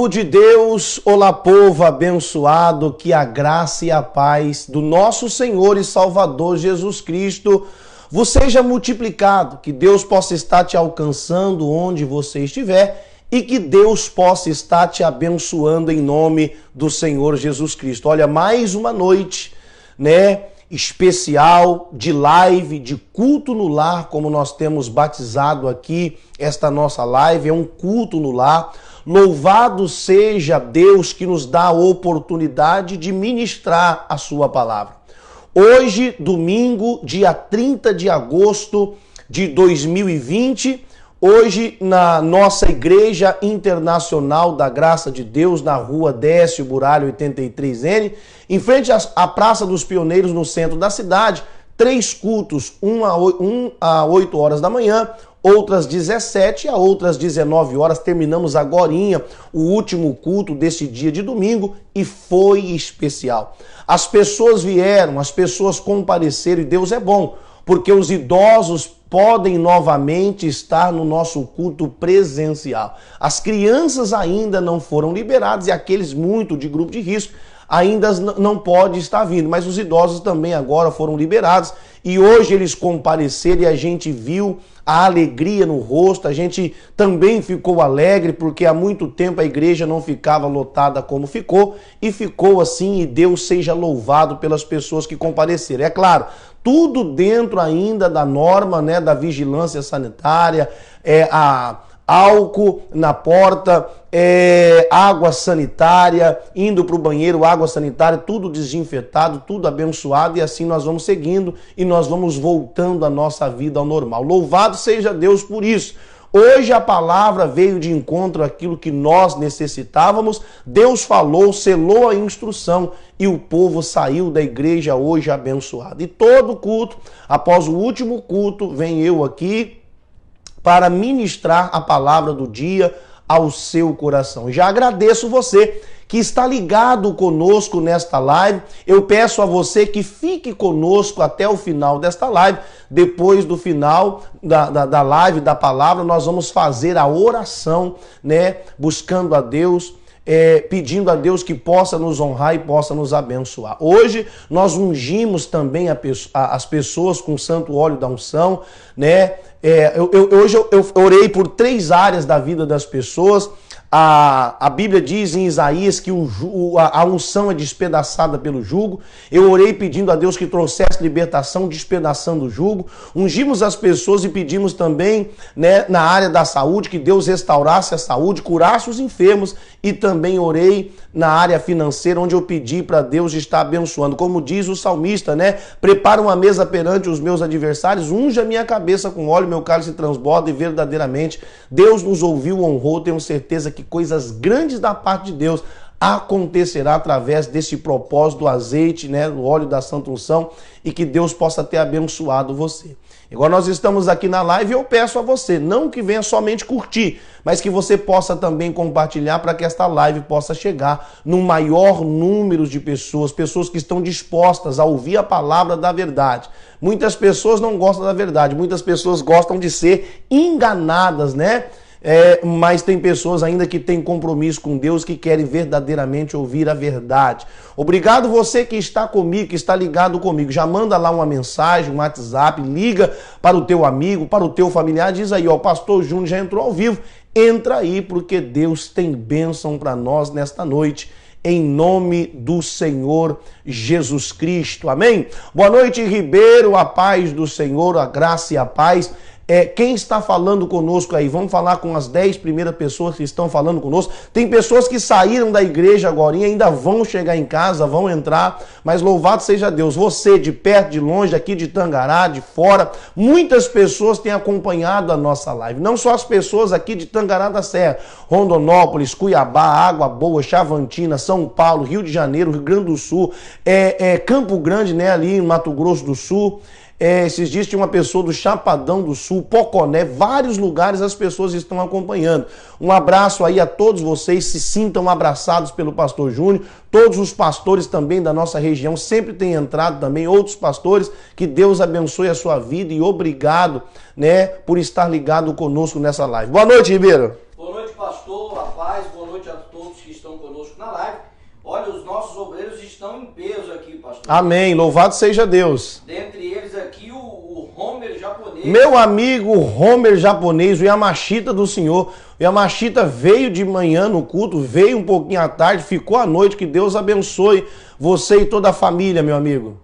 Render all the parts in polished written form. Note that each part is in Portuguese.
Povo de Deus, olá povo abençoado, que a graça e a paz do nosso Senhor e Salvador Jesus Cristo vos seja multiplicado, que Deus possa estar te alcançando onde você estiver e que Deus possa estar te abençoando em nome do Senhor Jesus Cristo. Olha, mais uma noite, especial de live, de culto no lar, como nós temos batizado aqui esta nossa live, é um culto no lar. Louvado seja Deus que nos dá a oportunidade de ministrar a sua palavra. Hoje, domingo, dia 30 de agosto de 2020, hoje na nossa Igreja Internacional da Graça de Deus, na rua Décio Buralho 83N, em frente à Praça dos Pioneiros, no centro da cidade, 3 cultos, um a 8 horas da manhã, outras 17 a outras 19 horas. Terminamos agorinha o último culto desse dia de domingo e foi especial. As pessoas vieram, as pessoas compareceram e Deus é bom, porque os idosos podem novamente estar no nosso culto presencial. As crianças ainda não foram liberadas e aqueles muito de grupo de risco ainda não pode estar vindo, mas os idosos também agora foram liberados e hoje eles compareceram e a gente viu a alegria no rosto, a gente também ficou alegre porque há muito tempo a igreja não ficava lotada como ficou e ficou assim, e Deus seja louvado pelas pessoas que compareceram. É claro, tudo dentro ainda da norma, da vigilância sanitária, álcool na porta, água sanitária, indo para o banheiro, água sanitária, tudo desinfetado, tudo abençoado, e assim nós vamos seguindo e nós vamos voltando a nossa vida ao normal. Louvado seja Deus por isso. Hoje a palavra veio de encontro àquilo que nós necessitávamos, Deus falou, selou a instrução e o povo saiu da igreja hoje abençoado. E todo culto, após o último culto, vem eu aqui para ministrar a palavra do dia ao seu coração. Já agradeço você que está ligado conosco nesta live. Eu peço a você que fique conosco até o final desta live. Depois do final da live, da palavra, nós vamos fazer a oração, buscando a Deus, pedindo a Deus que possa nos honrar e possa nos abençoar. Hoje nós ungimos também as pessoas com o santo óleo da unção, hoje eu orei por 3 áreas da vida das pessoas. A Bíblia diz em Isaías que a unção é despedaçada pelo jugo. Eu orei pedindo a Deus que trouxesse libertação, despedaçando o jugo. Ungimos as pessoas e pedimos também, na área da saúde, que Deus restaurasse a saúde, curasse os enfermos. E também orei na área financeira, onde eu pedi para Deus estar abençoando. Como diz o salmista, prepara uma mesa perante os meus adversários, unja minha cabeça com óleo, meu cálice transborda, e verdadeiramente Deus nos ouviu, honrou. Tenho certeza que coisas grandes da parte de Deus acontecerá através desse propósito do azeite, do óleo da Santa Unção, e que Deus possa ter abençoado você. Agora nós estamos aqui na live e eu peço a você, não que venha somente curtir, mas que você possa também compartilhar para que esta live possa chegar num maior número de pessoas que estão dispostas a ouvir a palavra da verdade. Muitas pessoas não gostam da verdade, muitas pessoas gostam de ser enganadas, mas tem pessoas ainda que têm compromisso com Deus, que querem verdadeiramente ouvir a verdade. Obrigado você que está comigo, que está ligado comigo. Já manda lá uma mensagem, um WhatsApp, liga para o teu amigo, para o teu familiar, diz aí, o pastor Júnior já entrou ao vivo. Entra aí, porque Deus tem bênção para nós nesta noite, em nome do Senhor Jesus Cristo. Amém? Boa noite, Ribeiro, a paz do Senhor, a graça e a paz. Quem está falando conosco aí? Vamos falar com as 10 primeiras pessoas que estão falando conosco. Tem pessoas que saíram da igreja agora e ainda vão chegar em casa, vão entrar, mas louvado seja Deus. Você de perto, de longe, aqui de Tangará, de fora, muitas pessoas têm acompanhado a nossa live. Não só as pessoas aqui de Tangará da Serra, Rondonópolis, Cuiabá, Água Boa, Chavantina, São Paulo, Rio de Janeiro, Rio Grande do Sul, Campo Grande, ali em Mato Grosso do Sul. Esses dias tinha uma pessoa do Chapadão do Sul, Poconé, vários lugares as pessoas estão acompanhando. Um abraço aí a todos vocês, se sintam abraçados pelo pastor Júnior. Todos os pastores também da nossa região sempre têm entrado também, outros pastores. Que Deus abençoe a sua vida e obrigado, por estar ligado conosco nessa live. Boa noite, Ribeiro. Boa noite, pastor, a paz, boa noite a todos que estão conosco na live. Olha, os nossos obreiros estão em peso aqui, pastor. Amém. Louvado seja Deus. Dentre eles aqui, o Homer japonês. Meu amigo Homer japonês, o Yamashita do Senhor. O Yamashita veio de manhã no culto, veio um pouquinho à tarde, ficou à noite. Que Deus abençoe você e toda a família, meu amigo.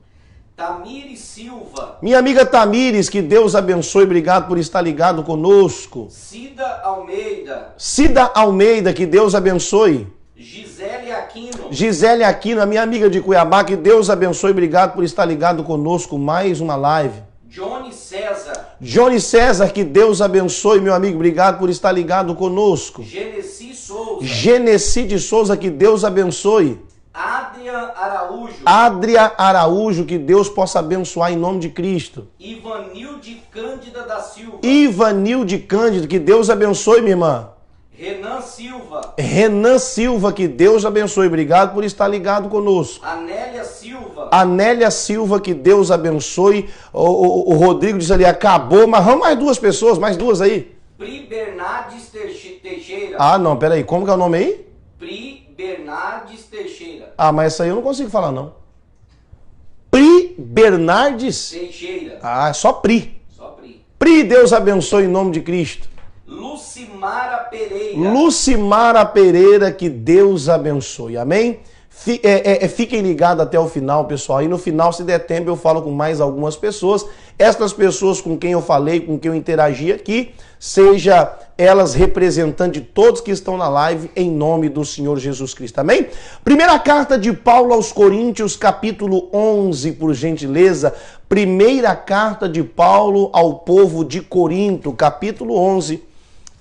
Tamires Silva. Minha amiga Tamires, que Deus abençoe. Obrigado por estar ligado conosco. Cida Almeida. Cida Almeida, que Deus abençoe. Gisele Aquino. Gisele Aquino, a minha amiga de Cuiabá, que Deus abençoe. Obrigado por estar ligado conosco. Mais uma live. Johnny César. Johnny César, que Deus abençoe, meu amigo. Obrigado por estar ligado conosco. Genesi Souza. Genesi de Souza, que Deus abençoe. Adrian Araújo. Adria Araújo, que Deus possa abençoar em nome de Cristo. Ivanilde Cândida da Silva. Ivanilde Cândido, que Deus abençoe, minha irmã. Renan Silva. Renan Silva, que Deus abençoe. Obrigado por estar ligado conosco. Anélia Silva. Anélia Silva, que Deus abençoe. O Rodrigo diz ali, acabou, mas vamos mais duas pessoas, mais duas aí. Pri Bernardes Teixeira. Ah, não, peraí, como que é o nome aí? Pri Bernardes Teixeira. Ah, mas essa aí eu não consigo falar, não. Pri Bernardes? Teixeira. Ah, é só Pri. Só Pri. Pri, Deus abençoe em nome de Cristo. Lucimara Pereira. Lucimara Pereira, que Deus abençoe, amém? Fiquem ligados até o final, pessoal. E no final, se der tempo, eu falo com mais algumas pessoas. Estas pessoas com quem eu falei, com quem eu interagi aqui, seja elas representantes de todos que estão na live, em nome do Senhor Jesus Cristo, amém? Primeira carta de Paulo aos Coríntios, capítulo 11, por gentileza. Primeira carta de Paulo ao povo de Corinto, capítulo 11.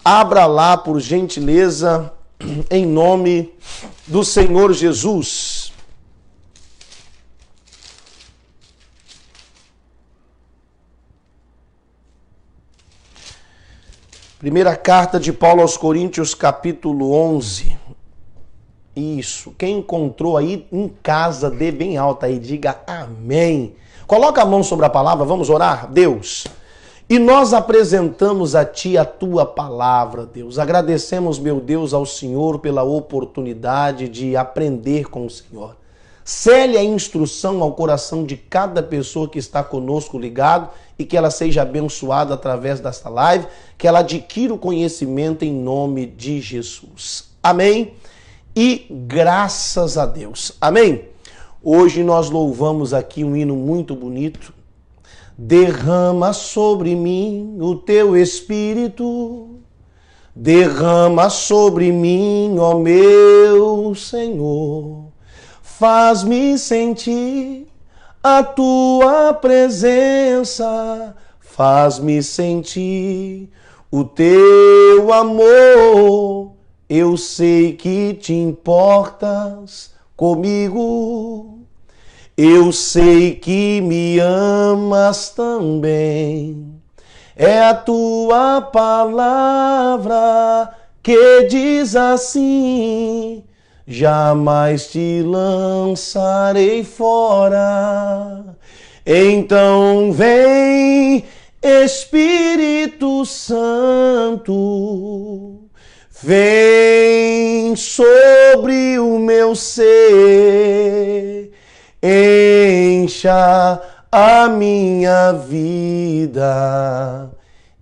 Abra lá, por gentileza, em nome do Senhor Jesus. Primeira carta de Paulo aos Coríntios, capítulo 11. Isso. Quem encontrou aí em casa, dê bem alta aí, diga amém. Coloca a mão sobre a palavra, vamos orar? Deus, e nós apresentamos a Ti a Tua palavra, Deus. Agradecemos, meu Deus, ao Senhor pela oportunidade de aprender com o Senhor. Cele a instrução ao coração de cada pessoa que está conosco ligado e que ela seja abençoada através desta live, que ela adquira o conhecimento em nome de Jesus. Amém? E graças a Deus. Amém? Hoje nós louvamos aqui um hino muito bonito. Derrama sobre mim o teu Espírito, derrama sobre mim, ó meu Senhor, faz-me sentir a tua presença, faz-me sentir o teu amor, eu sei que te importas comigo. Eu sei que me amas também, é a tua palavra que diz assim, jamais te lançarei fora. Então vem, Espírito Santo, vem sobre o meu ser, encha a minha vida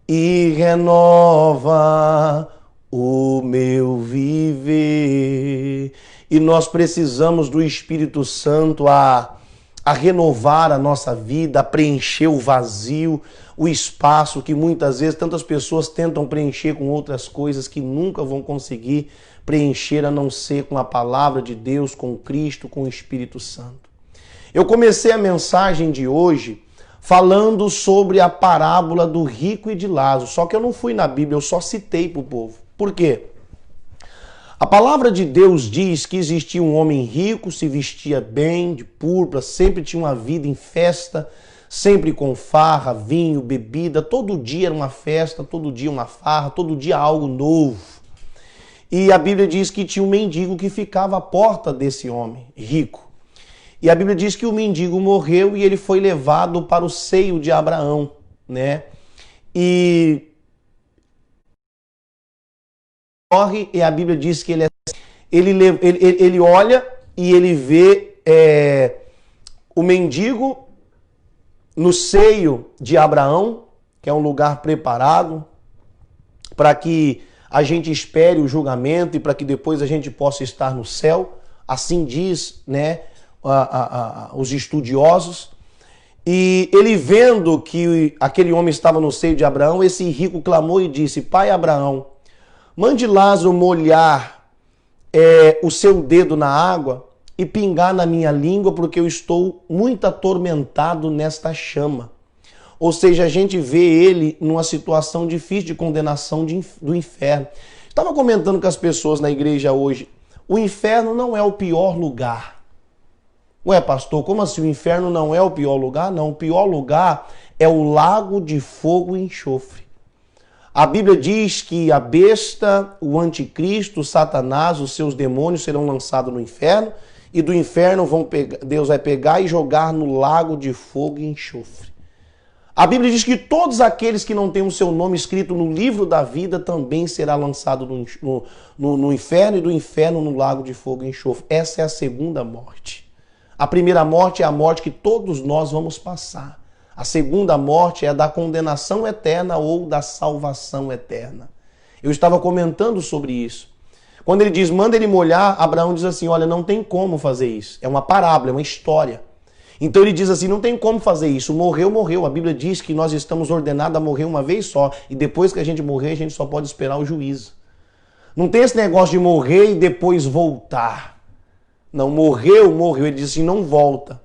e renova o meu viver. E nós precisamos do Espírito Santo a renovar a nossa vida, a preencher o vazio, o espaço que muitas vezes tantas pessoas tentam preencher com outras coisas que nunca vão conseguir preencher a não ser com a palavra de Deus, com Cristo, com o Espírito Santo. Eu comecei a mensagem de hoje falando sobre a parábola do rico e de Lázaro, só que eu não fui na Bíblia, eu só citei para o povo. Por quê? A palavra de Deus diz que existia um homem rico, se vestia bem, de púrpura, sempre tinha uma vida em festa, sempre com farra, vinho, bebida, todo dia era uma festa, todo dia uma farra, todo dia algo novo. E a Bíblia diz que tinha um mendigo que ficava à porta desse homem rico. E a Bíblia diz que o mendigo morreu e ele foi levado para o seio de Abraão, né? E morre, e a Bíblia diz que ele é... ele olha e ele vê o mendigo no seio de Abraão, que é um lugar preparado para que a gente espere o julgamento e para que depois a gente possa estar no céu. Assim diz, né, os estudiosos. E ele vendo que aquele homem estava no seio de Abraão, esse rico clamou e disse: Pai Abraão, mande Lázaro molhar o seu dedo na água e pingar na minha língua, porque eu estou muito atormentado nesta chama. Ou seja, a gente vê ele numa situação difícil de condenação do inferno. Estava comentando com as pessoas na igreja hoje, o inferno não é o pior lugar. Ué, pastor, como assim o inferno não é o pior lugar? Não, o pior lugar é o lago de fogo e enxofre. A Bíblia diz que a besta, o anticristo, o Satanás, os seus demônios serão lançados no inferno e do inferno Deus vai pegar e jogar no lago de fogo e enxofre. A Bíblia diz que todos aqueles que não têm o seu nome escrito no livro da vida também será lançado no inferno e do inferno no lago de fogo e enxofre. Essa é a segunda morte. A primeira morte é a morte que todos nós vamos passar. A segunda morte é a da condenação eterna ou da salvação eterna. Eu estava comentando sobre isso. Quando ele diz, manda ele molhar, Abraão diz assim, olha, não tem como fazer isso. É uma parábola, é uma história. Então ele diz assim, não tem como fazer isso. Morreu, morreu. A Bíblia diz que nós estamos ordenados a morrer uma vez só. E depois que a gente morrer, a gente só pode esperar o juízo. Não tem esse negócio de morrer e depois voltar. Não, morreu, morreu. Ele diz assim, não volta.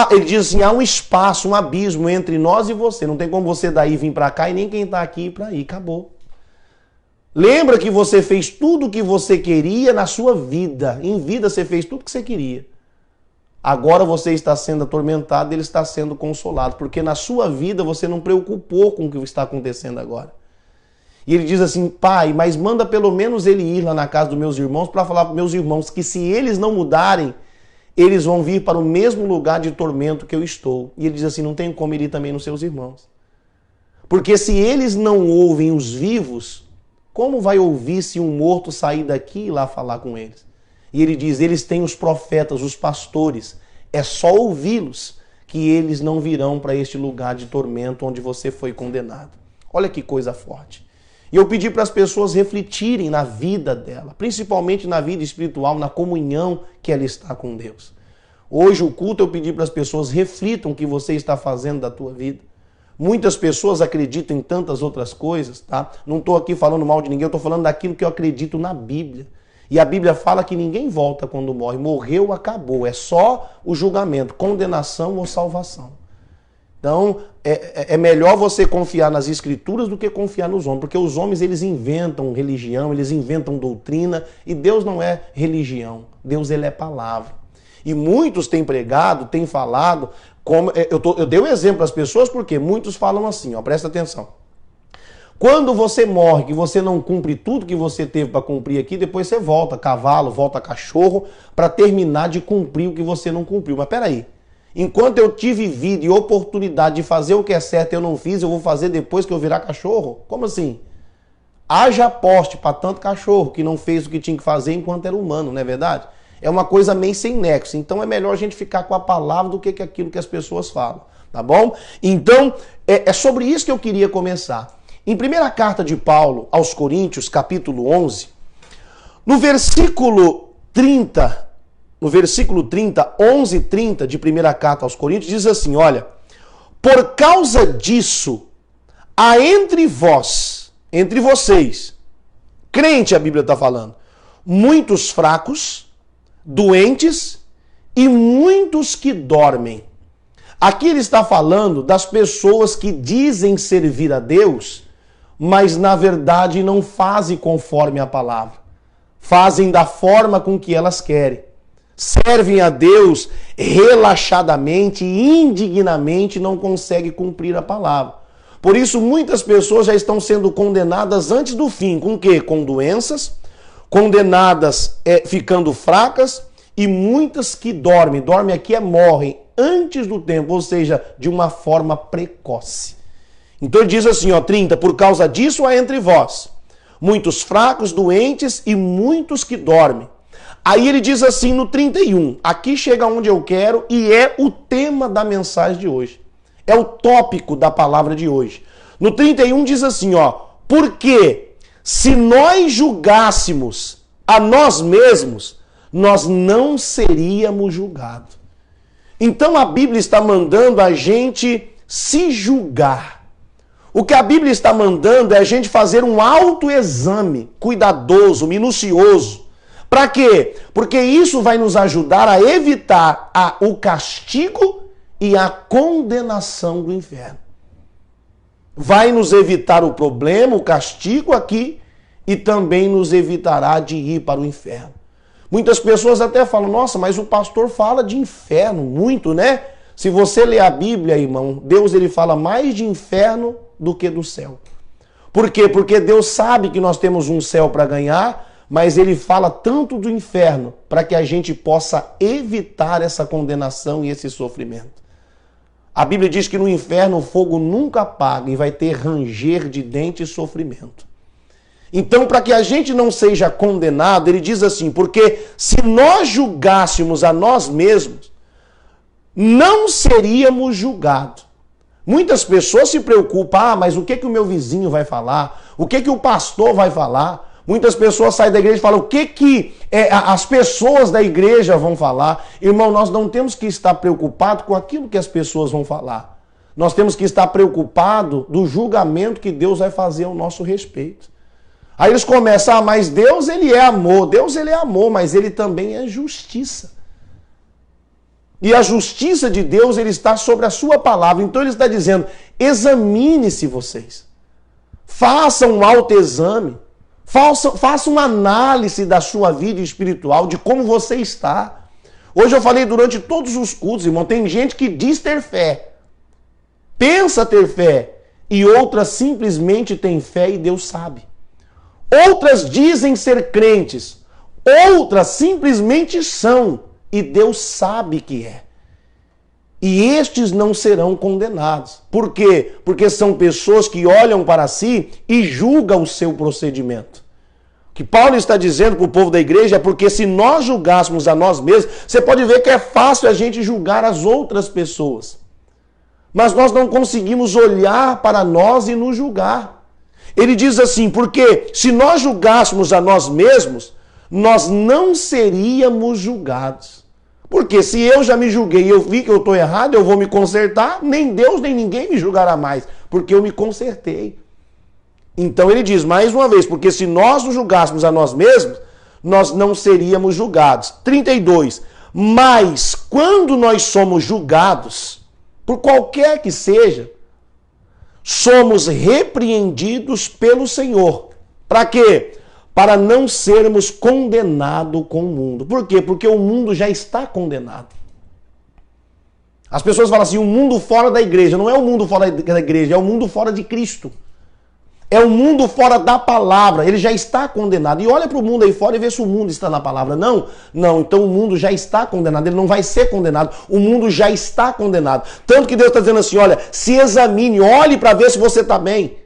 Ele diz assim, há um espaço, um abismo entre nós e você. Não tem como você daí vir para cá e nem quem está aqui ir para aí. Acabou. Lembra que você fez tudo o que você queria na sua vida. Em vida você fez tudo o que você queria. Agora você está sendo atormentado, ele está sendo consolado. Porque na sua vida você não preocupou com o que está acontecendo agora. E ele diz assim, pai, mas manda pelo menos ele ir lá na casa dos meus irmãos para falar para meus irmãos que se eles não mudarem, eles vão vir para o mesmo lugar de tormento que eu estou. E ele diz assim, não tem como ele ir também nos seus irmãos. Porque se eles não ouvem os vivos, como vai ouvir se um morto sair daqui e ir lá falar com eles? E ele diz, eles têm os profetas, os pastores, é só ouvi-los que eles não virão para este lugar de tormento onde você foi condenado. Olha que coisa forte. E eu pedi para as pessoas refletirem na vida dela, principalmente na vida espiritual, na comunhão que ela está com Deus. Hoje o culto eu pedi para as pessoas reflitam o que você está fazendo da tua vida. Muitas pessoas acreditam em tantas outras coisas, tá? Não estou aqui falando mal de ninguém, eu estou falando daquilo que eu acredito na Bíblia. E a Bíblia fala que ninguém volta quando morre. Morreu, acabou. É só o julgamento, condenação ou salvação. Então, é melhor você confiar nas Escrituras do que confiar nos homens. Porque os homens, eles inventam religião, eles inventam doutrina. E Deus não é religião. Deus, ele é palavra. E muitos têm pregado, têm falado. Eu dei um exemplo às pessoas porque muitos falam assim, ó, presta atenção. Quando você morre, que você não cumpre tudo que você teve para cumprir aqui, depois você volta cavalo, volta cachorro, para terminar de cumprir o que você não cumpriu. Mas peraí, enquanto eu tive vida e oportunidade de fazer o que é certo e eu não fiz, eu vou fazer depois que eu virar cachorro? Como assim? Haja poste para tanto cachorro que não fez o que tinha que fazer enquanto era humano, não é verdade? É uma coisa meio sem nexo. Então é melhor a gente ficar com a palavra do que aquilo que as pessoas falam, tá bom? Então, é sobre isso que eu queria começar. Em primeira carta de Paulo aos Coríntios, capítulo 11, no versículo 30, 11:30 de primeira carta aos Coríntios, diz assim, olha, por causa disso, há entre vós, entre vocês, crente a Bíblia está falando, muitos fracos, doentes e muitos que dormem. Aqui ele está falando das pessoas que dizem servir a Deus, mas na verdade não fazem conforme a palavra. Fazem da forma com que elas querem. Servem a Deus relaxadamente e indignamente não conseguem cumprir a palavra. Por isso muitas pessoas já estão sendo condenadas antes do fim. Com o quê? Com doenças, condenadas ficando fracas e muitas que dormem. Dormem aqui morrem antes do tempo, ou seja, de uma forma precoce. Então ele diz assim, ó, 30, por causa disso há entre vós muitos fracos, doentes e muitos que dormem. Aí ele diz assim no 31, aqui chega onde eu quero e é o tema da mensagem de hoje. É o tópico da palavra de hoje. No 31 diz assim, porque se nós julgássemos a nós mesmos, nós não seríamos julgados. Então a Bíblia está mandando a gente se julgar. O que a Bíblia está mandando é a gente fazer um autoexame cuidadoso, minucioso. Para quê? Porque isso vai nos ajudar a evitar o castigo e a condenação do inferno. Vai nos evitar o problema, o castigo aqui, e também nos evitará de ir para o inferno. Muitas pessoas até falam, nossa, mas o pastor fala de inferno muito, né? Se você ler a Bíblia, irmão, Deus ele fala mais de inferno do que do céu. Por quê? Porque Deus sabe que nós temos um céu para ganhar, mas ele fala tanto do inferno para que a gente possa evitar essa condenação e esse sofrimento. A Bíblia diz que no inferno o fogo nunca apaga e vai ter ranger de dente e sofrimento. Então, para que a gente não seja condenado, ele diz assim, porque se nós julgássemos a nós mesmos, não seríamos julgados. Muitas pessoas se preocupam, mas o que o meu vizinho vai falar? O que o pastor vai falar? Muitas pessoas saem da igreja e falam o que as pessoas da igreja vão falar. Irmão, nós não temos que estar preocupados com aquilo que as pessoas vão falar. Nós temos que estar preocupados do julgamento que Deus vai fazer ao nosso respeito. Aí eles começam, mas Deus ele é amor. Deus ele é amor, mas ele também é justiça. E a justiça de Deus ele está sobre a sua palavra. Então ele está dizendo, examine-se vocês. Façam um autoexame. Faça uma análise da sua vida espiritual, de como você está. Hoje eu falei durante todos os cultos, irmão, tem gente que diz ter fé, pensa ter fé, e outras simplesmente têm fé e Deus sabe. Outras dizem ser crentes, outras simplesmente são, e Deus sabe que é. E estes não serão condenados. Por quê? Porque são pessoas que olham para si e julgam o seu procedimento. O que Paulo está dizendo para o povo da igreja é porque se nós julgássemos a nós mesmos, você pode ver que é fácil a gente julgar as outras pessoas. Mas nós não conseguimos olhar para nós e nos julgar. Ele diz assim, porque se nós julgássemos a nós mesmos, nós não seríamos julgados. Porque se eu já me julguei e eu vi que eu estou errado, eu vou me consertar, nem Deus nem ninguém me julgará mais, porque eu me consertei. Então ele diz, mais uma vez, porque se nós nos julgássemos a nós mesmos, nós não seríamos julgados. 32. Mas quando nós somos julgados, por qualquer que seja, somos repreendidos pelo Senhor. Para quê? Para não sermos condenados com o mundo. Por quê? Porque o mundo já está condenado. As pessoas falam assim, o mundo fora da igreja. Não é o mundo fora da igreja, é o mundo fora de Cristo. É o mundo fora da palavra. Ele já está condenado. E olha para o mundo aí fora e vê se o mundo está na palavra. Não, então o mundo já está condenado. Ele não vai ser condenado. O mundo já está condenado. Tanto que Deus está dizendo assim, olha, se examine, olhe para ver se você está bem.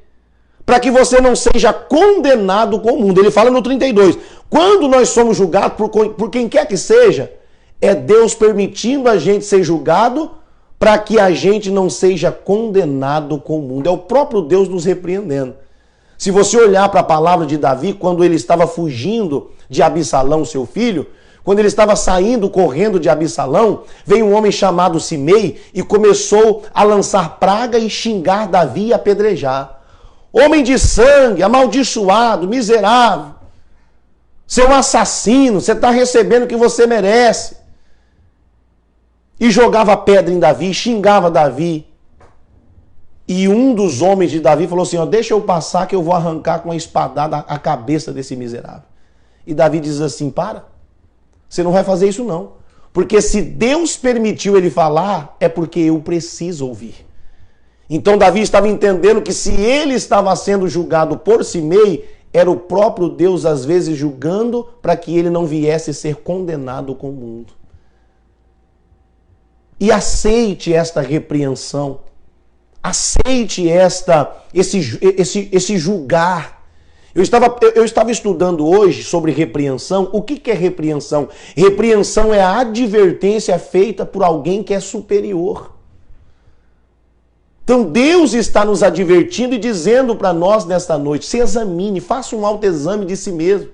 Para que você não seja condenado com o mundo. Ele fala no 32, quando nós somos julgados por quem quer que seja, é Deus permitindo a gente ser julgado para que a gente não seja condenado com o mundo. É o próprio Deus nos repreendendo. Se você olhar para a palavra de Davi, quando ele estava fugindo de Absalão, seu filho, quando ele estava saindo, correndo de Absalão, veio um homem chamado Simei e começou a lançar praga e xingar Davi e apedrejar. Homem de sangue, amaldiçoado, miserável, seu assassino, você está recebendo o que você merece. E jogava pedra em Davi, xingava Davi. E um dos homens de Davi falou assim, deixa eu passar que eu vou arrancar com a espadada a cabeça desse miserável. E Davi diz assim, para, você não vai fazer isso não. Porque se Deus permitiu ele falar, é porque eu preciso ouvir. Então Davi estava entendendo que se ele estava sendo julgado por Simei, era o próprio Deus às vezes julgando para que ele não viesse ser condenado com o mundo. E aceite esta repreensão, aceite esse julgar. Eu estava estudando hoje sobre repreensão. O que é repreensão? Repreensão é a advertência feita por alguém que é superior. Então Deus está nos advertindo e dizendo para nós nesta noite, se examine, faça um autoexame de si mesmo.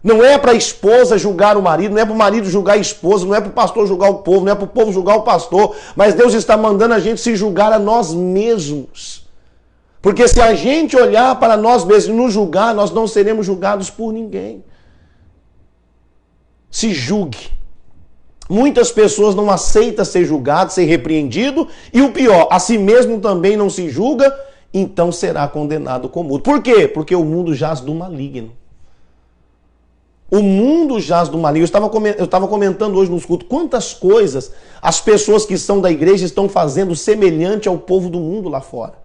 Não é para a esposa julgar o marido, não é para o marido julgar a esposa, não é para o pastor julgar o povo, não é para o povo julgar o pastor, mas Deus está mandando a gente se julgar a nós mesmos. Porque se a gente olhar para nós mesmos e nos julgar, nós não seremos julgados por ninguém. Se julgue. Muitas pessoas não aceitam ser julgado, ser repreendido, e o pior, a si mesmo também não se julga, então será condenado com multa. Por quê? Porque o mundo jaz do maligno. O mundo jaz do maligno. Eu estava comentando hoje nos cultos quantas coisas as pessoas que são da igreja estão fazendo semelhante ao povo do mundo lá fora.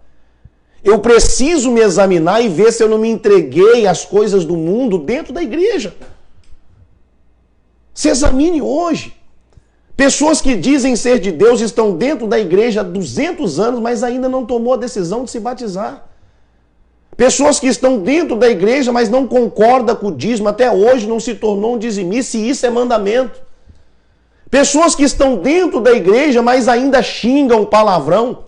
Eu preciso me examinar e ver se eu não me entreguei às coisas do mundo dentro da igreja. Se examine hoje. Pessoas que dizem ser de Deus estão dentro da igreja há 200 anos, mas ainda não tomou a decisão de se batizar. Pessoas que estão dentro da igreja, mas não concordam com o dízimo, até hoje não se tornou um dizimista, e isso é mandamento. Pessoas que estão dentro da igreja, mas ainda xingam palavrão.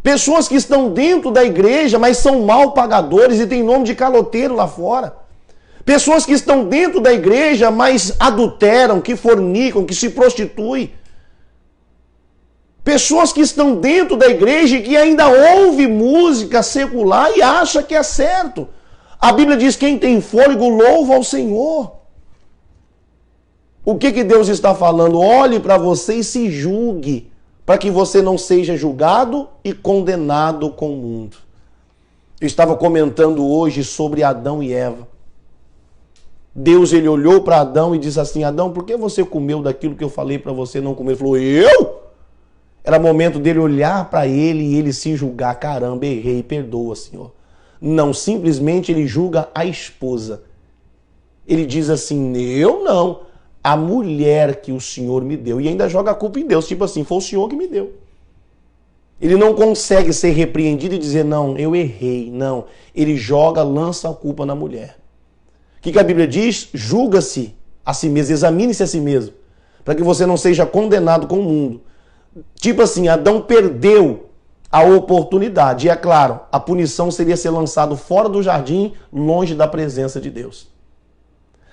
Pessoas que estão dentro da igreja, mas são mal pagadores e têm nome de caloteiro lá fora. Pessoas que estão dentro da igreja, mas adulteram, que fornicam, que se prostituem. Pessoas que estão dentro da igreja e que ainda ouvem música secular e acha que é certo. A Bíblia diz que quem tem fôlego louva ao Senhor. O que Deus está falando? Olhe para você e se julgue, para que você não seja julgado e condenado com o mundo. Eu estava comentando hoje sobre Adão e Eva. Deus, ele olhou para Adão e disse assim, Adão, por que você comeu daquilo que eu falei para você não comer? Ele falou, eu? Era momento dele olhar para ele e ele se julgar, caramba, errei, perdoa, Senhor. Não, simplesmente ele julga a esposa. Ele diz assim, eu não, a mulher que o Senhor me deu. E ainda joga a culpa em Deus, tipo assim, foi o Senhor que me deu. Ele não consegue ser repreendido e dizer, não, eu errei, não. Ele joga, lança a culpa na mulher. O que a Bíblia diz? Julga-se a si mesmo, examine-se a si mesmo, para que você não seja condenado com o mundo. Tipo assim, Adão perdeu a oportunidade. E é claro, a punição seria ser lançado fora do jardim, longe da presença de Deus.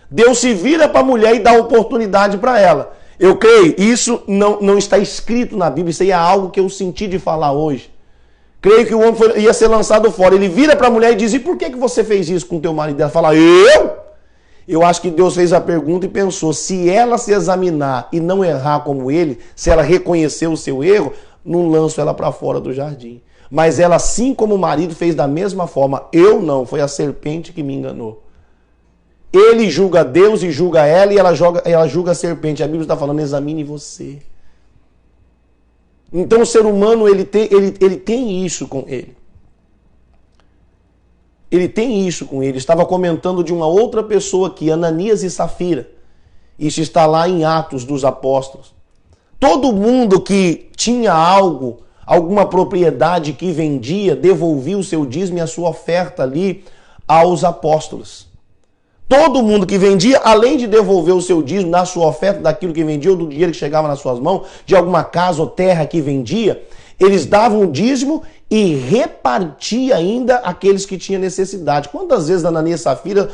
Deus se vira para a mulher e dá oportunidade para ela. Eu creio, isso não está escrito na Bíblia, isso aí é algo que eu senti de falar hoje. Creio que o homem ia ser lançado fora. Ele vira para a mulher e diz, e por que você fez isso com o teu marido? Ela fala, eu? Eu acho que Deus fez a pergunta e pensou, se ela se examinar e não errar como ele, se ela reconhecer o seu erro, não lanço ela para fora do jardim. Mas ela, assim como o marido, fez da mesma forma. Eu não, foi a serpente que me enganou. Ele julga Deus e julga ela e ela julga a serpente. A Bíblia está falando, examine você. Então o ser humano, ele tem isso com ele. Ele tem isso com ele. Estava comentando de uma outra pessoa aqui, Ananias e Safira. Isso está lá em Atos dos Apóstolos. Todo mundo que tinha algo, alguma propriedade que vendia, devolvia o seu dízimo e a sua oferta ali aos apóstolos. Todo mundo que vendia, além de devolver o seu dízimo na sua oferta, daquilo que vendia, ou do dinheiro que chegava nas suas mãos, de alguma casa ou terra que vendia, eles davam o dízimo e repartia ainda aqueles que tinham necessidade. Quantas vezes Ananias e Safira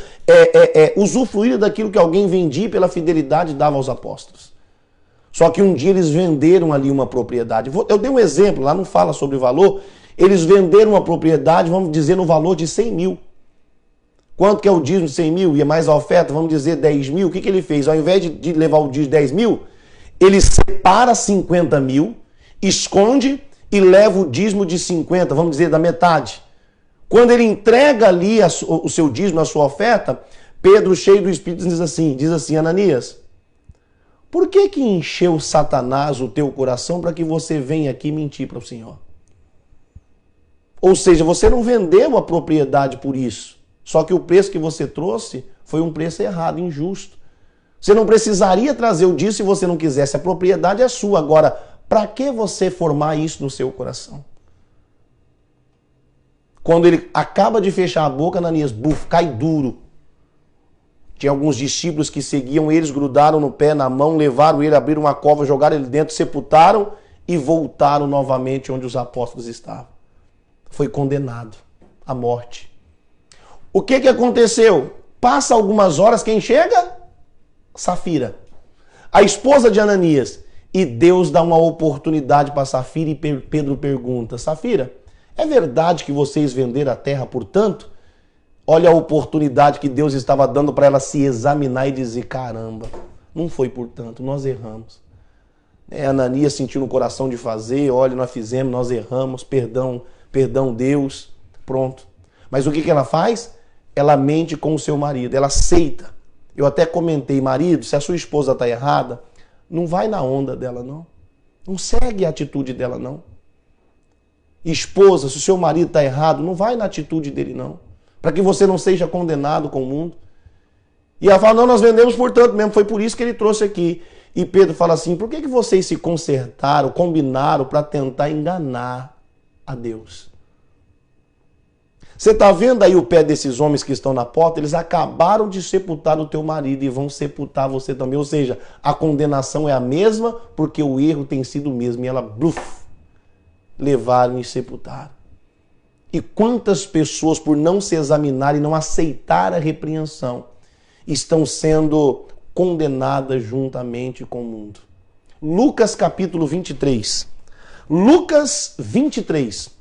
usufruíram daquilo que alguém vendia pela fidelidade e dava aos apóstolos? Só que um dia eles venderam ali uma propriedade. Eu dei um exemplo, lá não fala sobre valor. Eles venderam uma propriedade, vamos dizer, no valor de 100 mil. Quanto que é o dízimo de 100 mil? E mais a oferta, vamos dizer 10 mil. O que ele fez? Ao invés de levar o dízimo de 10 mil, ele separa 50 mil, esconde e leva o dízimo de 50, vamos dizer, da metade. Quando ele entrega ali o seu dízimo, a sua oferta, Pedro, cheio do Espírito, diz assim, Ananias, por que encheu Satanás o teu coração para que você venha aqui mentir para o Senhor? Ou seja, você não vendeu a propriedade por isso. Só que o preço que você trouxe foi um preço errado, injusto. Você não precisaria trazer o dízimo se você não quisesse. A propriedade é sua. Agora, para que você formar isso no seu coração? Quando ele acaba de fechar a boca, Ananias, buf, cai duro. Tinha alguns discípulos que seguiam eles, grudaram no pé, na mão, levaram ele, abriram uma cova, jogaram ele dentro, sepultaram e voltaram novamente onde os apóstolos estavam. Foi condenado à morte. O que aconteceu? Passa algumas horas, quem chega? Safira, a esposa de Ananias. E Deus dá uma oportunidade para Safira e Pedro pergunta, Safira, é verdade que vocês venderam a terra por tanto? Olha a oportunidade que Deus estava dando para ela se examinar e dizer, caramba, não foi por tanto, nós erramos. Ananias sentiu no coração de fazer, olha, nós fizemos, nós erramos, perdão Deus, pronto. Mas o que ela faz? Ela mente com o seu marido, ela aceita. Eu até comentei, marido, se a sua esposa está errada, não vai na onda dela, não. Não segue a atitude dela, não. Esposa, se o seu marido está errado, não vai na atitude dele, não. Para que você não seja condenado com o mundo. E ela fala, não, nós vendemos por tanto mesmo, foi por isso que ele trouxe aqui. E Pedro fala assim, por que vocês se consertaram, combinaram para tentar enganar a Deus? Você está vendo aí o pé desses homens que estão na porta? Eles acabaram de sepultar o teu marido e vão sepultar você também. Ou seja, a condenação é a mesma porque o erro tem sido o mesmo. E ela, levaram e sepultaram. E quantas pessoas, por não se examinar e não aceitar a repreensão, estão sendo condenadas juntamente com o mundo. Lucas capítulo 23. Lucas 23.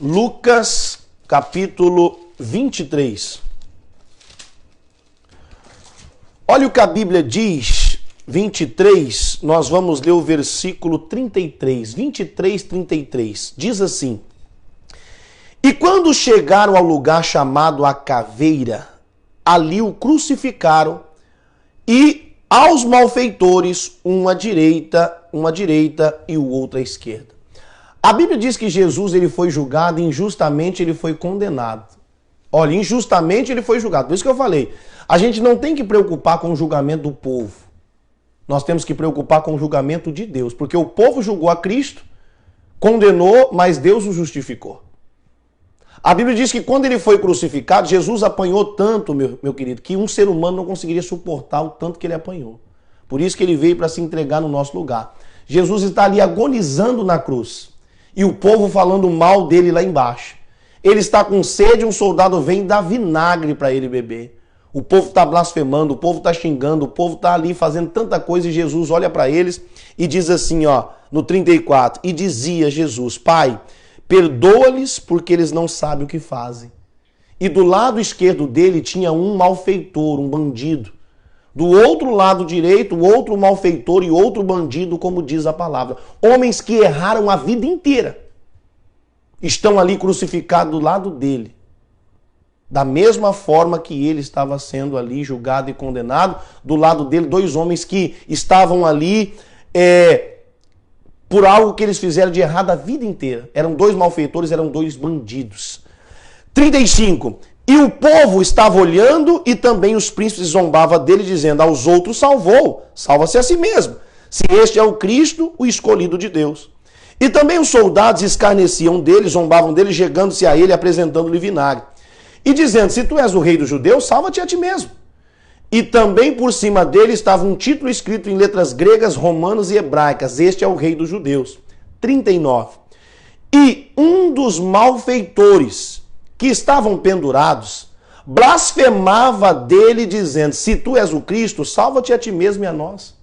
Lucas capítulo 23. Olha o que a Bíblia diz, 23, nós vamos ler o versículo 33, 23, 33. Diz assim, e quando chegaram ao lugar chamado a Caveira, ali o crucificaram e aos malfeitores, uma à direita e o outro à esquerda. A Bíblia diz que Jesus ele foi julgado e injustamente ele foi condenado. Olha, injustamente ele foi julgado. Por isso que eu falei, a gente não tem que preocupar com o julgamento do povo. Nós temos que preocupar com o julgamento de Deus. Porque o povo julgou a Cristo, condenou, mas Deus o justificou. A Bíblia diz que quando ele foi crucificado, Jesus apanhou tanto, meu querido, que um ser humano não conseguiria suportar o tanto que ele apanhou. Por isso que ele veio para se entregar no nosso lugar. Jesus está ali agonizando na cruz. E o povo falando mal dele lá embaixo. Ele está com sede, um soldado vem e dá vinagre para ele beber. O povo está blasfemando, o povo está xingando, o povo está ali fazendo tanta coisa e Jesus olha para eles e diz assim, ó, no 34, e dizia Jesus, Pai, perdoa-lhes porque eles não sabem o que fazem. E do lado esquerdo dele tinha um malfeitor, um bandido. Do outro lado direito, outro malfeitor e outro bandido, como diz a palavra. Homens que erraram a vida inteira. Estão ali crucificados do lado dele. Da mesma forma que ele estava sendo ali julgado e condenado, do lado dele, dois homens que estavam ali por algo que eles fizeram de errado a vida inteira. Eram dois malfeitores, eram dois bandidos. 35. E o povo estava olhando e também os príncipes zombavam dele, dizendo, aos outros salvou, salva-se a si mesmo, se este é o Cristo, o escolhido de Deus. E também os soldados escarneciam dele, zombavam dele, chegando-se a ele, apresentando-lhe vinagre. E dizendo, se tu és o rei dos judeus, salva-te a ti mesmo. E também por cima dele estava um título escrito em letras gregas, romanas e hebraicas, este é o rei dos judeus. 39. E um dos malfeitores que estavam pendurados, blasfemava dele, dizendo, se tu és o Cristo, salva-te a ti mesmo e a nós.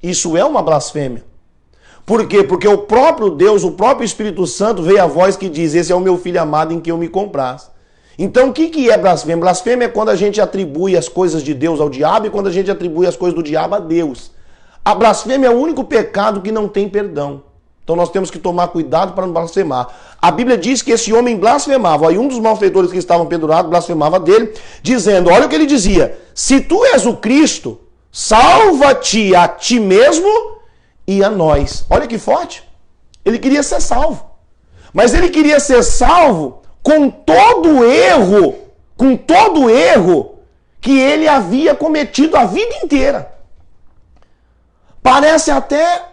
Isso é uma blasfêmia. Por quê? Porque o próprio Deus, o próprio Espírito Santo, veio a voz que diz, esse é o meu filho amado em quem eu me comprazo. Então o que é blasfêmia? Blasfêmia é quando a gente atribui as coisas de Deus ao diabo e quando a gente atribui as coisas do diabo a Deus. A blasfêmia é o único pecado que não tem perdão. Então nós temos que tomar cuidado para não blasfemar. A Bíblia diz que esse homem blasfemava. Aí um dos malfeitores que estavam pendurados blasfemava dele, dizendo, olha o que ele dizia, se tu és o Cristo, salva-te a ti mesmo e a nós. Olha que forte. Ele queria ser salvo. Mas ele queria ser salvo com todo o erro que ele havia cometido a vida inteira. Parece até,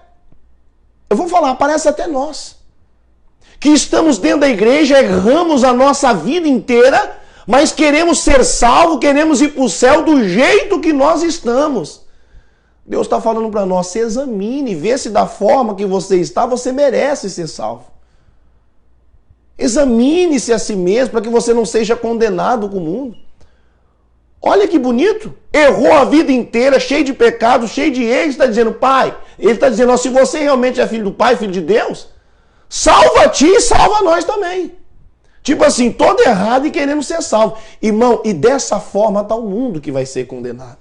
eu vou falar, parece até nós, que estamos dentro da igreja, erramos a nossa vida inteira, mas queremos ser salvos, queremos ir para o céu do jeito que nós estamos. Deus está falando para nós, se examine, vê se da forma que você está, você merece ser salvo. Examine-se a si mesmo, para que você não seja condenado com o mundo. Olha que bonito, errou a vida inteira, cheio de pecado, cheio de erros, está dizendo, Pai, ele está dizendo, ó, se você realmente é filho do Pai, filho de Deus, salva ti e salva nós também. Tipo assim, todo errado e querendo ser salvo. Irmão, e dessa forma está o mundo que vai ser condenado.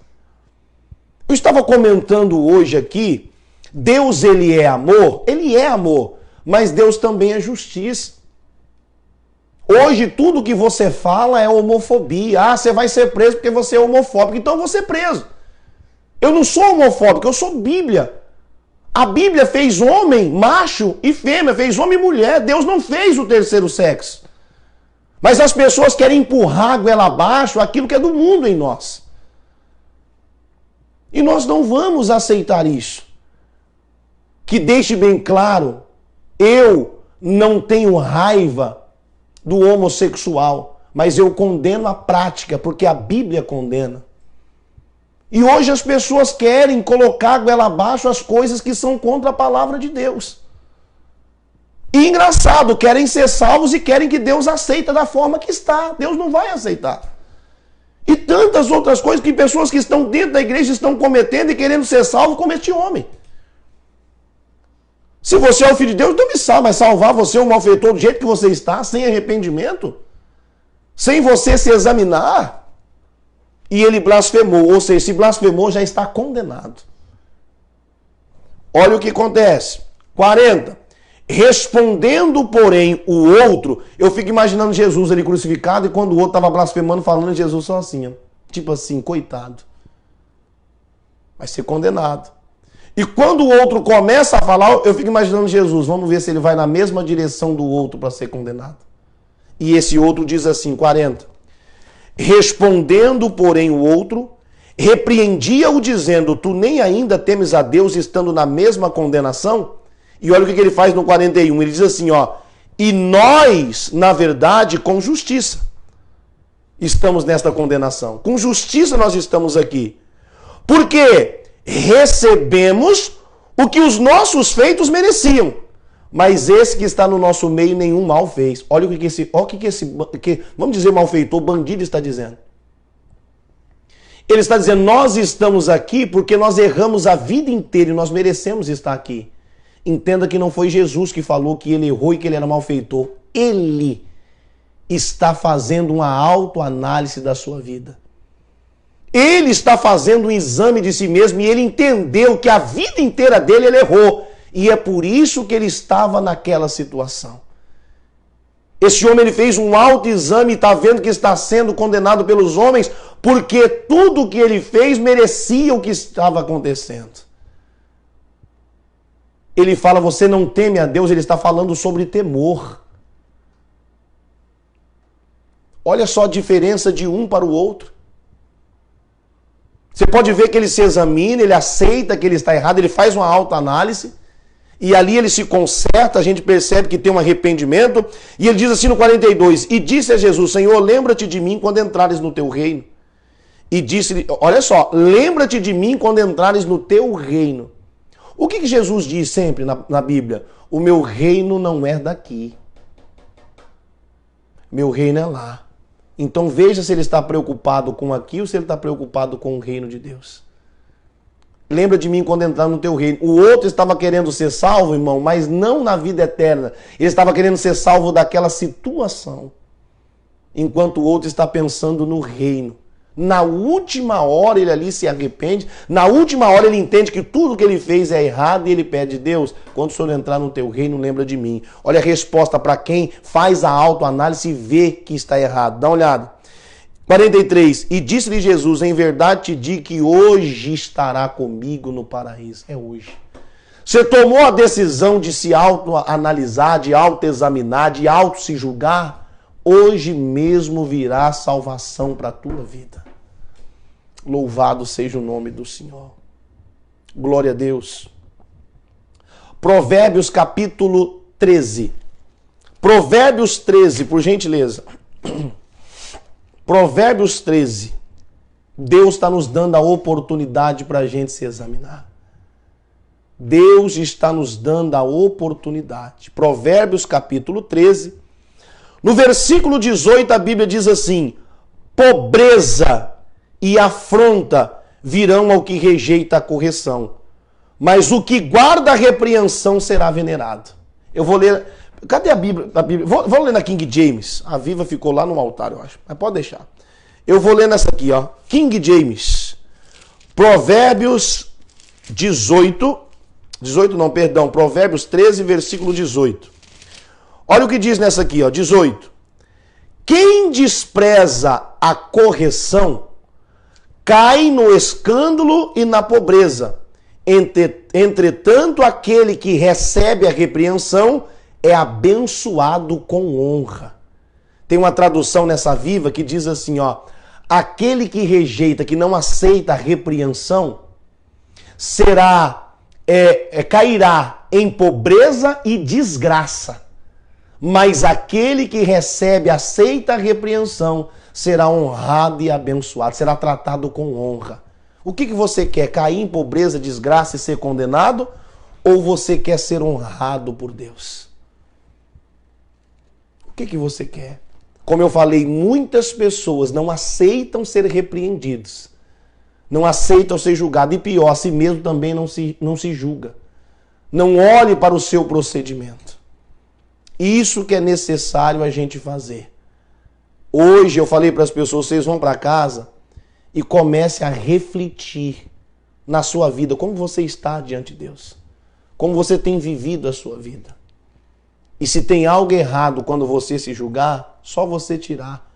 Eu estava comentando hoje aqui, Deus ele é amor, mas Deus também é justiça. Hoje tudo que você fala é homofobia. Ah, você vai ser preso porque você é homofóbico, então eu vou ser preso. Eu não sou homofóbico, eu sou Bíblia. A Bíblia fez homem, macho e fêmea, fez homem e mulher. Deus não fez o terceiro sexo. Mas as pessoas querem empurrar a goela abaixo aquilo que é do mundo em nós. E nós não vamos aceitar isso. Que deixe bem claro, eu não tenho raiva do homossexual, mas eu condeno a prática, porque a Bíblia condena. E hoje as pessoas querem colocar goela abaixo as coisas que são contra a palavra de Deus. E engraçado, querem ser salvos e querem que Deus aceita da forma que está. Deus não vai aceitar. E tantas outras coisas que pessoas que estão dentro da igreja estão cometendo e querendo ser salvos como este homem. Se você é o filho de Deus, então me salva, mas salvar você, um malfeitor, do jeito que você está, sem arrependimento, sem você se examinar, e ele blasfemou, ou seja, se blasfemou, já está condenado. Olha o que acontece. 40. Respondendo, porém, o outro, eu fico imaginando Jesus ali crucificado, e quando o outro estava blasfemando, falando, Jesus só assim, ó, tipo assim, coitado. Vai ser condenado. E quando o outro começa a falar, eu fico imaginando Jesus, vamos ver se ele vai na mesma direção do outro para ser condenado. E esse outro diz assim, 40. Respondendo, porém, o outro, repreendia-o dizendo, tu nem ainda temes a Deus estando na mesma condenação? E olha o que ele faz no 41, ele diz assim, ó, e nós, na verdade, com justiça, estamos nesta condenação. Com justiça nós estamos aqui. Por quê? Recebemos o que os nossos feitos mereciam, mas esse que está no nosso meio nenhum mal fez. Olha o que esse vamos dizer, malfeitor, bandido está dizendo. Ele está dizendo, nós estamos aqui porque nós erramos a vida inteira e nós merecemos estar aqui. Entenda que não foi Jesus que falou que ele errou e que ele era malfeitor. Ele está fazendo uma autoanálise da sua vida. Ele está fazendo um exame de si mesmo e ele entendeu que a vida inteira dele ele errou. E é por isso que ele estava naquela situação. Esse homem ele fez um autoexame e está vendo que está sendo condenado pelos homens porque tudo que ele fez merecia o que estava acontecendo. Ele fala, você não teme a Deus, ele está falando sobre temor. Olha só a diferença de um para o outro. Você pode ver que ele se examina, ele aceita que ele está errado, ele faz uma autoanálise e ali ele se conserta, a gente percebe que tem um arrependimento e ele diz assim no 42, e disse a Jesus, Senhor, lembra-te de mim quando entrares no teu reino. E disse, olha só, lembra-te de mim quando entrares no teu reino. O que Jesus diz sempre na Bíblia? O meu reino não é daqui. Meu reino é lá. Então veja se ele está preocupado com aqui ou se ele está preocupado com o reino de Deus. Lembra de mim quando entrar no teu reino. O outro estava querendo ser salvo, irmão, mas não na vida eterna. Ele estava querendo ser salvo daquela situação. Enquanto o outro está pensando no reino. Na última hora ele ali se arrepende. Na última hora ele entende que tudo que ele fez é errado e ele pede, Deus, quando o Senhor entrar no teu reino, lembra de mim. Olha a resposta para quem faz a autoanálise e vê que está errado. Dá uma olhada. 43. E disse-lhe Jesus, em verdade te digo que hoje estará comigo no paraíso. É hoje. Você tomou a decisão de se autoanalisar, de autoexaminar, de auto se julgar. Hoje mesmo virá salvação para a tua vida. Louvado seja o nome do Senhor. Glória a Deus. Provérbios capítulo 13. Provérbios 13, por gentileza. Provérbios 13. Deus está nos dando a oportunidade para a gente se examinar. Deus está nos dando a oportunidade. Provérbios capítulo 13. No versículo 18 a Bíblia diz assim: pobreza e afronta virão ao que rejeita a correção, mas o que guarda a repreensão será venerado. Eu vou ler... Cadê a Bíblia? Vou ler na King James. A Viva ficou lá no altar, eu acho. Mas pode deixar. Eu vou ler nessa aqui, ó. King James. Provérbios 18. Provérbios 13, versículo 18. Olha o que diz nessa aqui, ó. 18. Quem despreza a correção cai no escândalo e na pobreza. Entretanto, aquele que recebe a repreensão é abençoado com honra. Tem uma tradução nessa Viva que diz assim, ó: aquele que rejeita, que não aceita a repreensão, cairá em pobreza e desgraça. Mas aquele que recebe, aceita a repreensão, será honrado e abençoado, será tratado com honra. O que você quer? Cair em pobreza, desgraça e ser condenado? Ou você quer ser honrado por Deus? O que você quer? Como eu falei, muitas pessoas não aceitam ser repreendidos. Não aceitam ser julgados. E pior, a si mesmo também não se julga. Não olhe para o seu procedimento. Isso que é necessário a gente fazer. Hoje eu falei para as pessoas, vocês vão para casa e comece a refletir na sua vida, como você está diante de Deus. Como você tem vivido a sua vida. E se tem algo errado quando você se julgar, só você tirar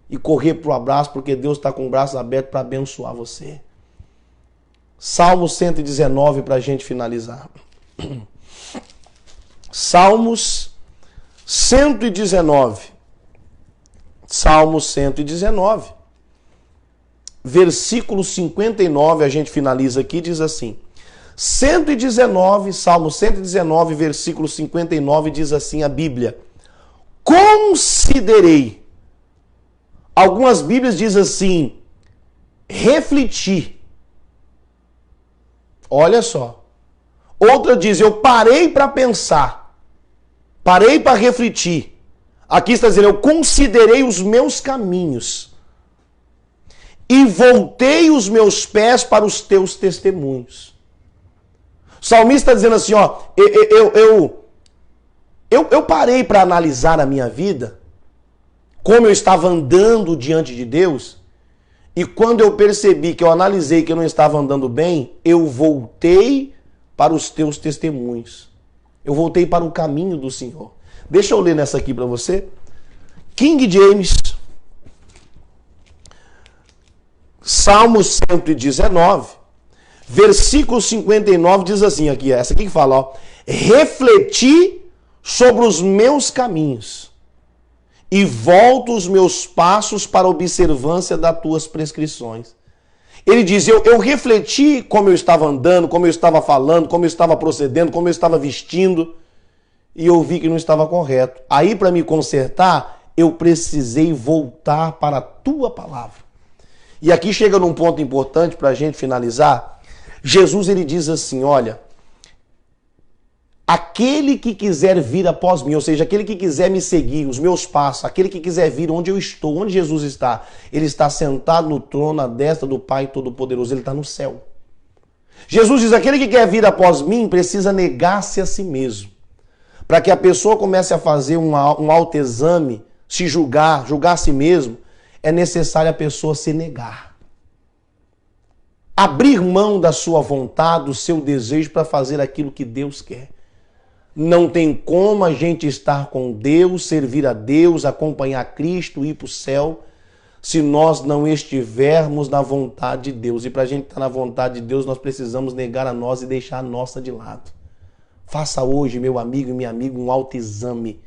e correr para o abraço, porque Deus está com o braço aberto para abençoar você. Salmo 119 para a gente finalizar. Salmos 119. Salmo 119. Versículo 59, a gente finaliza aqui, diz assim. 119, Salmo 119, versículo 59, diz assim a Bíblia: considerei. Algumas Bíblias dizem assim, refleti. Olha só. Outra diz, eu parei para pensar. Parei para refletir. Aqui está dizendo, eu considerei os meus caminhos e voltei os meus pés para os teus testemunhos. O salmista está dizendo assim, ó, eu parei para analisar a minha vida, como eu estava andando diante de Deus, e quando eu percebi que eu analisei que eu não estava andando bem, eu voltei para os teus testemunhos. Eu voltei para o caminho do Senhor. Deixa eu ler nessa aqui para você. King James, Salmo 119, versículo 59 diz assim aqui, essa aqui que fala, ó, refleti sobre os meus caminhos e volto os meus passos para a observância das tuas prescrições. Ele diz, eu refleti como eu estava andando, como eu estava falando, como eu estava procedendo, como eu estava vestindo, e eu vi que não estava correto. Aí, para me consertar, eu precisei voltar para a tua palavra. E aqui chega num ponto importante para a gente finalizar. Jesus, ele diz assim, olha, aquele que quiser vir após mim, ou seja, aquele que quiser me seguir, os meus passos, aquele que quiser vir onde eu estou, onde Jesus está, ele está sentado no trono à destra do Pai Todo-Poderoso, ele está no céu. Jesus diz, aquele que quer vir após mim precisa negar-se a si mesmo. Para que a pessoa comece a fazer um autoexame, se julgar a si mesmo, é necessário a pessoa se negar. Abrir mão da sua vontade, do seu desejo para fazer aquilo que Deus quer. Não tem como a gente estar com Deus, servir a Deus, acompanhar Cristo, ir para o céu, se nós não estivermos na vontade de Deus. E para a gente estar na vontade de Deus, nós precisamos negar a nós e deixar a nossa de lado. Faça hoje, meu amigo e minha amiga, um autoexame.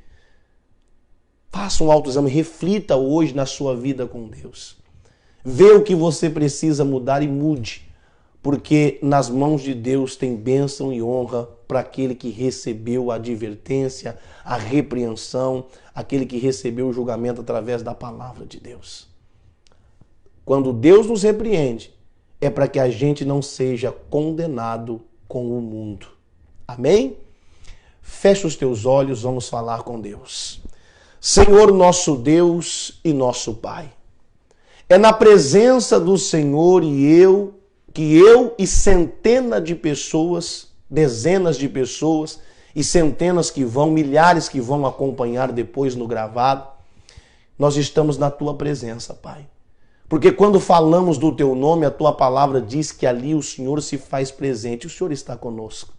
Faça um autoexame, reflita hoje na sua vida com Deus. Vê o que você precisa mudar e mude. porque nas mãos de Deus tem bênção e honra para aquele que recebeu a advertência, a repreensão, aquele que recebeu o julgamento através da palavra de Deus. Quando Deus nos repreende, é para que a gente não seja condenado com o mundo. Amém? Fecha os teus olhos, vamos falar com Deus. Senhor, nosso Deus e nosso Pai, é na presença do Senhor que eu e centenas de pessoas, dezenas de pessoas e centenas que vão, milhares que vão acompanhar depois no gravado, nós estamos na tua presença, Pai. Porque quando falamos do teu nome, a tua palavra diz que ali o Senhor se faz presente. O Senhor está conosco.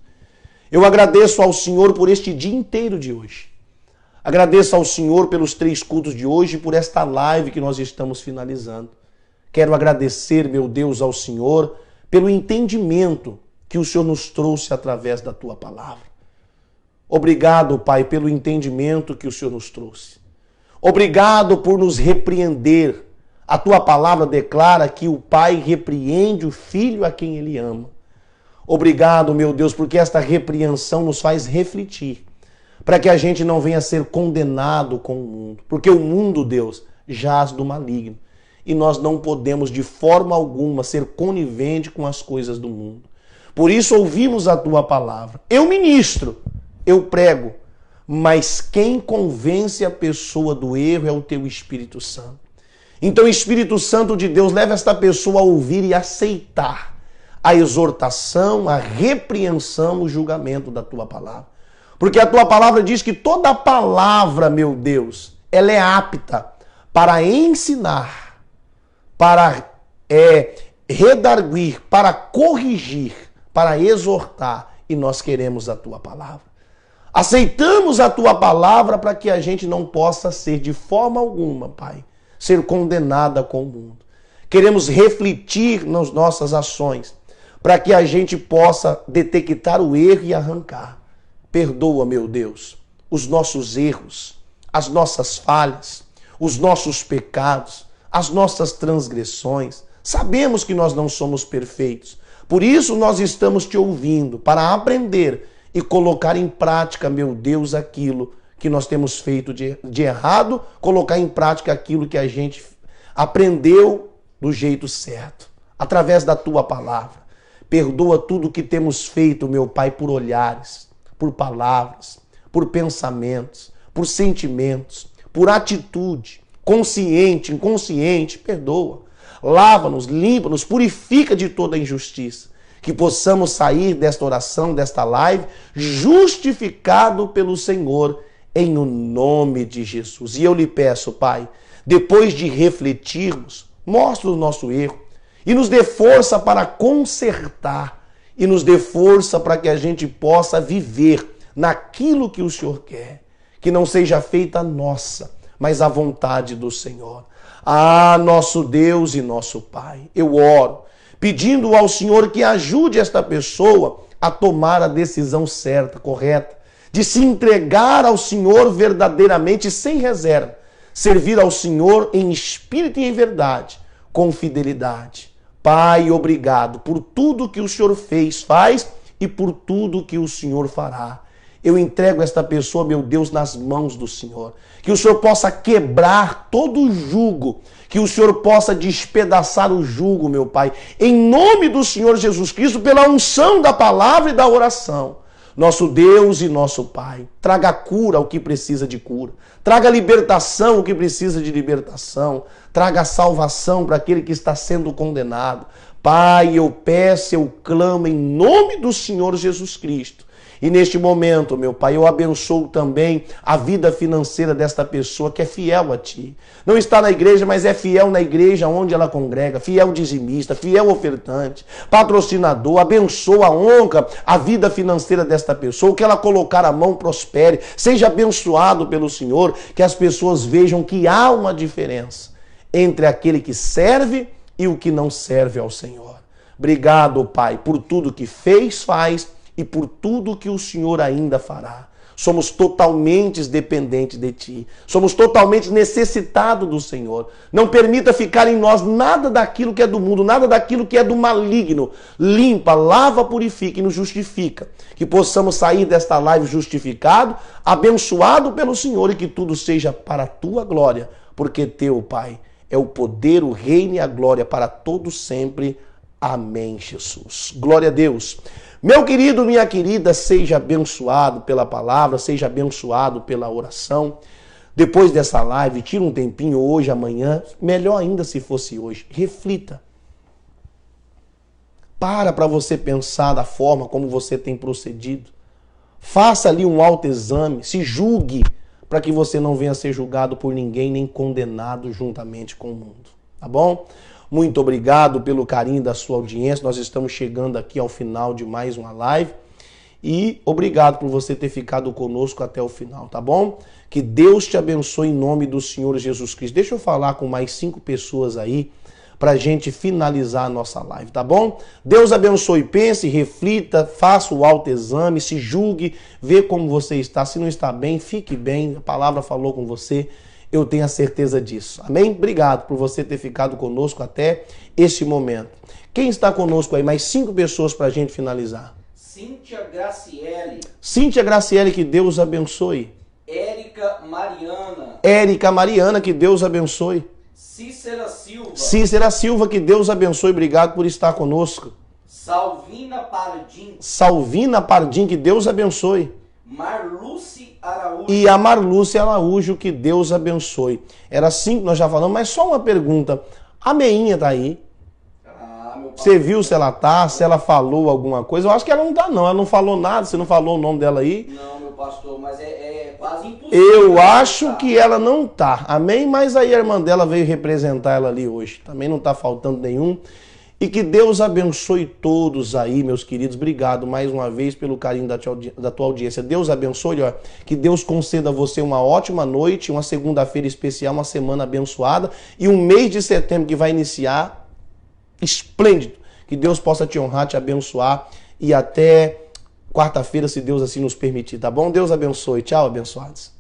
Eu agradeço ao Senhor por este dia inteiro de hoje. Agradeço ao Senhor pelos 3 cultos de hoje e por esta live que nós estamos finalizando. Quero agradecer, meu Deus, ao Senhor pelo entendimento que o Senhor nos trouxe através da tua palavra. Obrigado, Pai, pelo entendimento que o Senhor nos trouxe. Obrigado por nos repreender. A tua palavra declara que o Pai repreende o Filho a quem Ele ama. Obrigado, meu Deus, porque esta repreensão nos faz refletir, para que a gente não venha a ser condenado com o mundo. Porque o mundo, Deus, jaz do maligno. E nós não podemos de forma alguma ser conivente com as coisas do mundo. Por isso ouvimos a tua palavra. Eu ministro, eu prego, mas quem convence a pessoa do erro é o teu Espírito Santo. Então, Espírito Santo de Deus, leva esta pessoa a ouvir e aceitar a exortação, a repreensão, o julgamento da tua palavra. Porque a tua palavra diz que toda palavra, meu Deus, ela é apta para ensinar, para redarguir, para corrigir, para exortar. E nós queremos a tua palavra. Aceitamos a tua palavra para que a gente não possa ser de forma alguma, Pai, ser condenada com o mundo. Queremos refletir nas nossas ações para que a gente possa detectar o erro e arrancar. Perdoa, meu Deus, os nossos erros, as nossas falhas, os nossos pecados, as nossas transgressões. Sabemos que nós não somos perfeitos. Por isso nós estamos te ouvindo para aprender e colocar em prática, meu Deus, aquilo que nós temos feito de errado, colocar em prática aquilo que a gente aprendeu do jeito certo, através da tua palavra. Perdoa tudo que temos feito, meu Pai, por olhares, por palavras, por pensamentos, por sentimentos, por atitude, consciente, inconsciente, perdoa. Lava-nos, limpa-nos, purifica de toda injustiça. Que possamos sair desta oração, desta live, justificado pelo Senhor, em o nome de Jesus. E eu lhe peço, Pai, depois de refletirmos, mostre o nosso erro e nos dê força para consertar e nos dê força para que a gente possa viver naquilo que o Senhor quer. Que não seja feita a nossa, mas a vontade do Senhor. Ah, nosso Deus e nosso Pai, eu oro, pedindo ao Senhor que ajude esta pessoa a tomar a decisão certa, correta, de se entregar ao Senhor verdadeiramente, sem reserva, servir ao Senhor em espírito e em verdade, com fidelidade. Pai, obrigado por tudo que o Senhor fez, faz e por tudo que o Senhor fará. Eu entrego esta pessoa, meu Deus, nas mãos do Senhor. Que o Senhor possa quebrar todo o jugo, que o Senhor possa despedaçar o jugo, meu Pai, em nome do Senhor Jesus Cristo, pela unção da palavra e da oração. Nosso Deus e nosso Pai, traga cura ao que precisa de cura, traga libertação ao que precisa de libertação, traga salvação para aquele que está sendo condenado. Pai, eu peço, eu clamo em nome do Senhor Jesus Cristo. E neste momento, meu Pai, eu abençoo também a vida financeira desta pessoa que é fiel a Ti. Não está na igreja, mas é fiel na igreja onde ela congrega, fiel dizimista, fiel ofertante, patrocinador. Abençoa, honra a vida financeira desta pessoa, que ela colocar a mão prospere, seja abençoado pelo Senhor, que as pessoas vejam que há uma diferença entre aquele que serve e o que não serve ao Senhor. Obrigado, Pai, por tudo que fez, faz e por tudo que o Senhor ainda fará. Somos totalmente dependentes de Ti. Somos totalmente necessitados do Senhor. Não permita ficar em nós nada daquilo que é do mundo, nada daquilo que é do maligno. Limpa, lava, purifica e nos justifica. Que possamos sair desta live justificado, abençoado pelo Senhor e que tudo seja para a Tua glória. Porque Teu, Pai, é o poder, o reino e a glória para todos sempre. Amém, Jesus. Glória a Deus. Meu querido, minha querida, seja abençoado pela palavra, seja abençoado pela oração. Depois dessa live, tira um tempinho hoje, amanhã, melhor ainda se fosse hoje. Reflita. Para você pensar da forma como você tem procedido. Faça ali um autoexame, se julgue, para que você não venha a ser julgado por ninguém, nem condenado juntamente com o mundo. Tá bom? Muito obrigado pelo carinho da sua audiência. Nós estamos chegando aqui ao final de mais uma live. E obrigado por você ter ficado conosco até o final, tá bom? Que Deus te abençoe em nome do Senhor Jesus Cristo. Deixa eu falar com mais 5 pessoas aí pra gente finalizar a nossa live, tá bom? Deus abençoe, pense, reflita, faça o autoexame, se julgue, vê como você está. Se não está bem, fique bem. A palavra falou com você. Eu tenho a certeza disso. Amém? Obrigado por você ter ficado conosco até este momento. Quem está conosco aí? Mais 5 pessoas para a gente finalizar. Cíntia Graciele. Cíntia Graciele, que Deus abençoe. Érica Mariana. Érica Mariana, que Deus abençoe. Cícera Silva. Cícera Silva, que Deus abençoe. Obrigado por estar conosco. Salvina Pardim. Salvina Pardim, que Deus abençoe. Marluce Araújo. E a Marluce Araújo, que Deus abençoe. Era 5 que nós já falamos, mas só uma pergunta. A Meinha tá aí? Você viu se ela tá, se ela falou alguma coisa? Eu acho que ela não tá não, ela não falou nada, você não falou o nome dela aí? Não, meu pastor, mas é quase impossível. Eu acho que ela não tá, amém? Mas aí a irmã dela veio representar ela ali hoje, também não tá faltando nenhum. E que Deus abençoe todos aí, meus queridos. Obrigado mais uma vez pelo carinho da tua audiência. Deus abençoe, ó. Que Deus conceda a você uma ótima noite, uma segunda-feira especial, uma semana abençoada e um mês de setembro que vai iniciar esplêndido. Que Deus possa te honrar, te abençoar e até quarta-feira, se Deus assim nos permitir, tá bom? Deus abençoe. Tchau, abençoados.